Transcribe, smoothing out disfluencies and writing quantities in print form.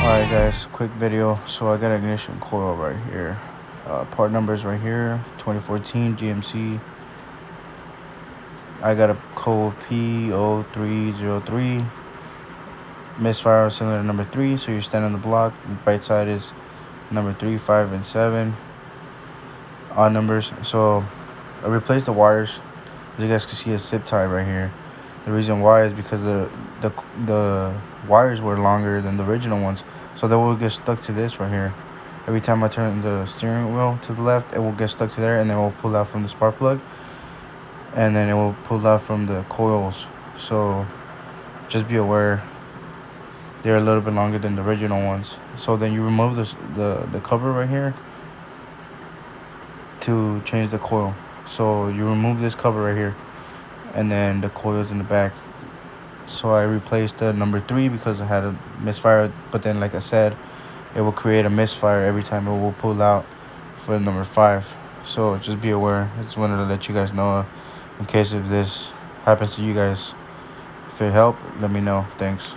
Alright guys, quick video. So I got an ignition coil right here. Part numbers right here, 2014 GMC. I got a code P0303. Misfire cylinder number 3. So you stand on the block. The right side is number 3, 5, and 7. Odd numbers. So I replaced the wires. As you guys can see, a zip tie right here. The reason why is because the wires were longer than the original ones, so they will get stuck to this right here. Every time I turn the steering wheel to the left, it will get stuck to there, and then it will pull out from the spark plug, and then it will pull out from the coils. So just be aware, they're a little bit longer than the original ones. So then you remove the cover right here to change the coil. So you remove this cover right here, and then the coils in the back. So I replaced the number 3 because I had a misfire, but then like I said, it will create a misfire every time it will pull out for the number 5. So just be aware. I just wanted to let you guys know in case if this happens to you guys. If it helped, let me know. Thanks.